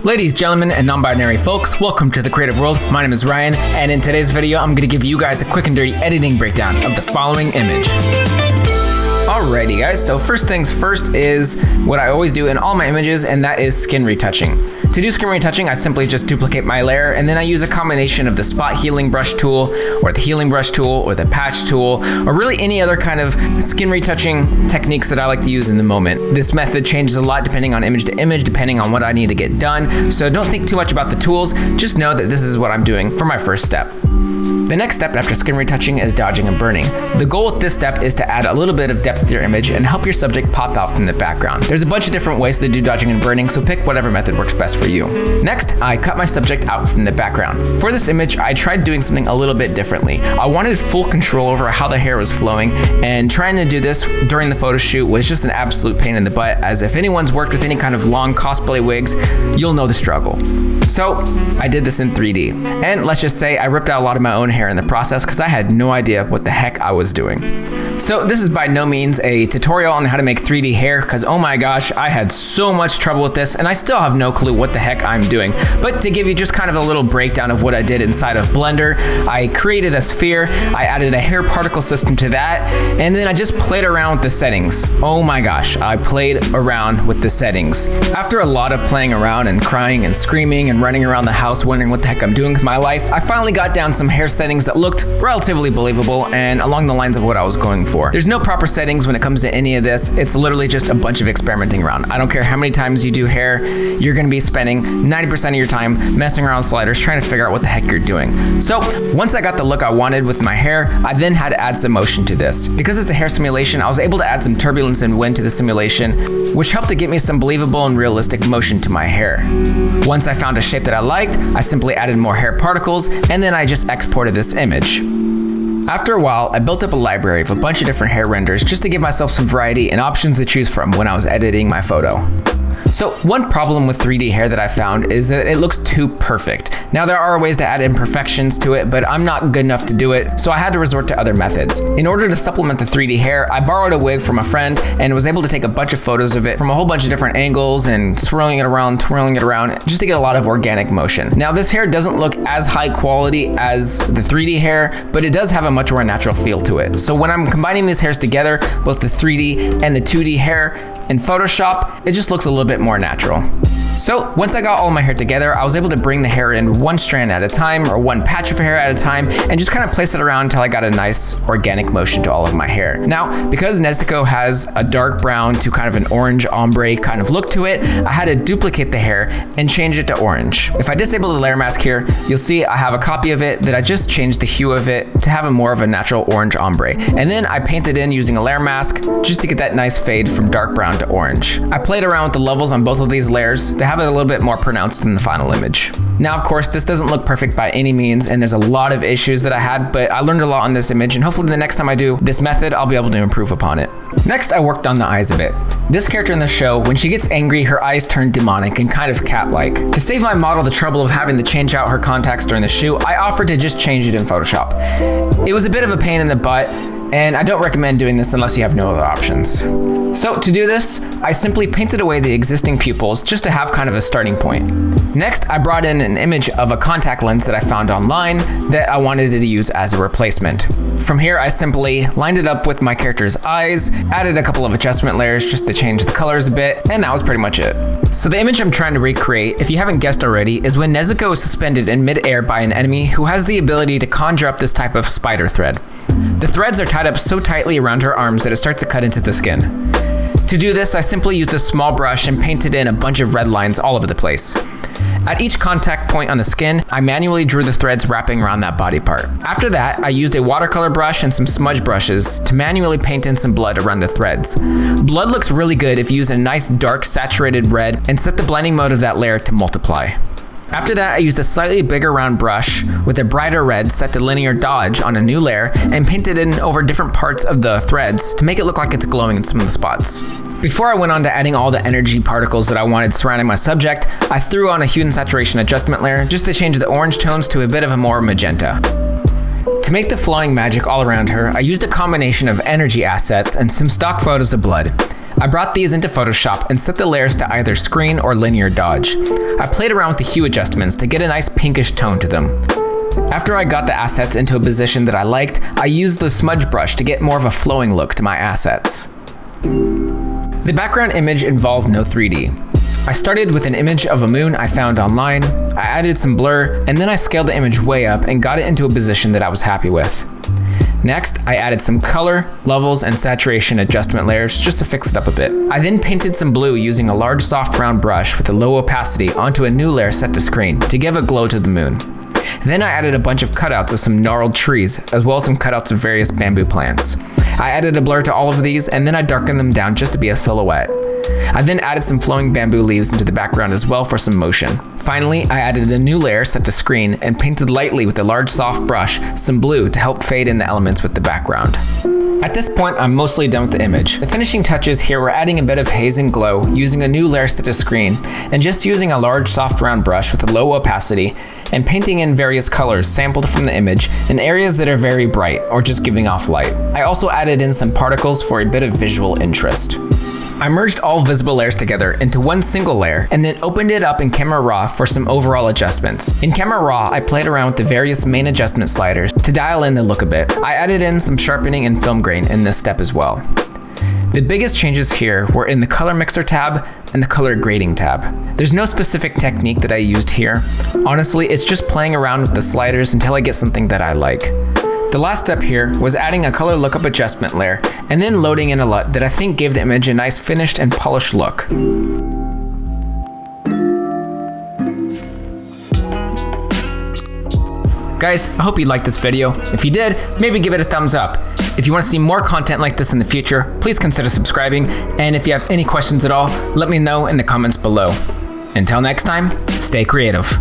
Ladies, gentlemen, and non-binary folks, welcome to the creative world. My name is Ryan, and in today's video, I'm going to give you guys a quick and dirty editing breakdown of the following image. Alrighty guys, so first things first is what I always do in all my images, and that is skin retouching. To do skin retouching, I simply just duplicate my layer, and then I use a combination of the spot healing brush tool, or the healing brush tool, or the patch tool, or really any other kind of skin retouching techniques that I like to use in the moment. This method changes a lot depending on image to image, depending on what I need to get done, so don't think too much about the tools, just know that this is what I'm doing for my first step. The next step after skin retouching is dodging and burning. The goal with this step is to add a little bit of depth to your image and help your subject pop out from the background. There's a bunch of different ways to do dodging and burning, so pick whatever method works best for you. Next, I cut my subject out from the background. For this image, I tried doing something a little bit differently. I wanted full control over how the hair was flowing, and trying to do this during the photo shoot was just an absolute pain in the butt, as if anyone's worked with any kind of long cosplay wigs, you'll know the struggle. So I did this in 3D, and let's just say I ripped out a lot of my own hair in the process because I had no idea what the heck I was doing. So this is by no means a tutorial on how to make 3D hair, because oh my gosh, I had so much trouble with this and I still have no clue what the heck I'm doing. But to give you just kind of a little breakdown of what I did inside of Blender, I created a sphere, I added a hair particle system to that, and then I just played around with the settings. Oh my gosh, I played around with the settings. After a lot of playing around and crying and screaming and running around the house wondering what the heck I'm doing with my life, I finally got down some hair settings that looked relatively believable and along the lines of what I was going for. There's no proper settings when it comes to any of this. It's literally just a bunch of experimenting around. I don't care how many times you do hair, you're gonna be spending 90% of your time messing around with sliders trying to figure out what the heck you're doing. So once I got the look I wanted with my hair, I then had to add some motion to this. Because it's a hair simulation, I was able to add some turbulence and wind to the simulation, which helped to get me some believable and realistic motion to my hair. Once I found a shape that I liked, I simply added more hair particles, and then I just exported this image. After a while, I built up a library of a bunch of different hair renders just to give myself some variety and options to choose from when I was editing my photo. So one problem with 3D hair that I found is that it looks too perfect. Now there are ways to add imperfections to it, but I'm not good enough to do it, so I had to resort to other methods. In order to supplement the 3D hair, I borrowed a wig from a friend and was able to take a bunch of photos of it from a whole bunch of different angles and swirling it around, twirling it around, just to get a lot of organic motion. Now this hair doesn't look as high quality as the 3D hair, but it does have a much more natural feel to it. So when I'm combining these hairs together, both the 3D and the 2D hair, in Photoshop, it just looks a little bit more natural. So once I got all my hair together, I was able to bring the hair in one strand at a time, or one patch of hair at a time, and just kind of place it around until I got a nice organic motion to all of my hair. Now, because Nezuko has a dark brown to kind of an orange ombre kind of look to it, I had to duplicate the hair and change it to orange. If I disable the layer mask here, you'll see I have a copy of it that I just changed the hue of it to have a more of a natural orange ombre. And then I painted in using a layer mask just to get that nice fade from dark brown to orange. I played around with the levels on both of these layers to have it a little bit more pronounced in the final image. Now, of course, this doesn't look perfect by any means, and there's a lot of issues that I had, but I learned a lot on this image, and hopefully the next time I do this method, I'll be able to improve upon it. Next, I worked on the eyes a bit. This character in the show, when she gets angry, her eyes turn demonic and kind of cat-like. To save my model the trouble of having to change out her contacts during the shoot, I offered to just change it in Photoshop. It was a bit of a pain in the butt, and I don't recommend doing this unless you have no other options. So to do this, I simply painted away the existing pupils just to have kind of a starting point. Next, I brought in an image of a contact lens that I found online that I wanted to use as a replacement. From here, I simply lined it up with my character's eyes, added a couple of adjustment layers just to change the colors a bit, and that was pretty much it. So the image I'm trying to recreate, if you haven't guessed already, is when Nezuko is suspended in mid-air by an enemy who has the ability to conjure up this type of spider thread. The threads are tied up so tightly around her arms that it starts to cut into the skin. To do this, I simply used a small brush and painted in a bunch of red lines all over the place. At each contact point on the skin, I manually drew the threads wrapping around that body part. After that, I used a watercolor brush and some smudge brushes to manually paint in some blood around the threads. Blood looks really good if you use a nice dark saturated red and set the blending mode of that layer to multiply. After that, I used a slightly bigger round brush with a brighter red set to linear dodge on a new layer and painted in over different parts of the threads to make it look like it's glowing in some of the spots. Before I went on to adding all the energy particles that I wanted surrounding my subject, I threw on a hue and saturation adjustment layer just to change the orange tones to a bit of a more magenta. To make the flowing magic all around her, I used a combination of energy assets and some stock photos of blood. I brought these into Photoshop and set the layers to either screen or linear dodge. I played around with the hue adjustments to get a nice pinkish tone to them. After I got the assets into a position that I liked, I used the smudge brush to get more of a flowing look to my assets. The background image involved no 3D. I started with an image of a moon I found online, I added some blur, and then I scaled the image way up and got it into a position that I was happy with. Next, I added some color, levels, and saturation adjustment layers just to fix it up a bit. I then painted some blue using a large soft round brush with a low opacity onto a new layer set to screen to give a glow to the moon. Then I added a bunch of cutouts of some gnarled trees, as well as some cutouts of various bamboo plants. I added a blur to all of these, and then I darkened them down just to be a silhouette. I then added some flowing bamboo leaves into the background as well for some motion. Finally, I added a new layer set to screen and painted lightly with a large soft brush some blue to help fade in the elements with the background. At this point, I'm mostly done with the image. The finishing touches here were adding a bit of haze and glow using a new layer set to screen and just using a large soft round brush with a low opacity and painting in various colors sampled from the image in areas that are very bright or just giving off light. I also added in some particles for a bit of visual interest. I merged all visible layers together into one single layer and then opened it up in Camera Raw for some overall adjustments. In Camera Raw, I played around with the various main adjustment sliders to dial in the look a bit. I added in some sharpening and film grain in this step as well. The biggest changes here were in the color mixer tab and the color grading tab. There's no specific technique that I used here. Honestly, it's just playing around with the sliders until I get something that I like. The last step here was adding a color lookup adjustment layer and then loading in a LUT that I think gave the image a nice finished and polished look. Guys, I hope you liked this video. If you did, maybe give it a thumbs up. If you want to see more content like this in the future, please consider subscribing. And if you have any questions at all, let me know in the comments below. Until next time, stay creative.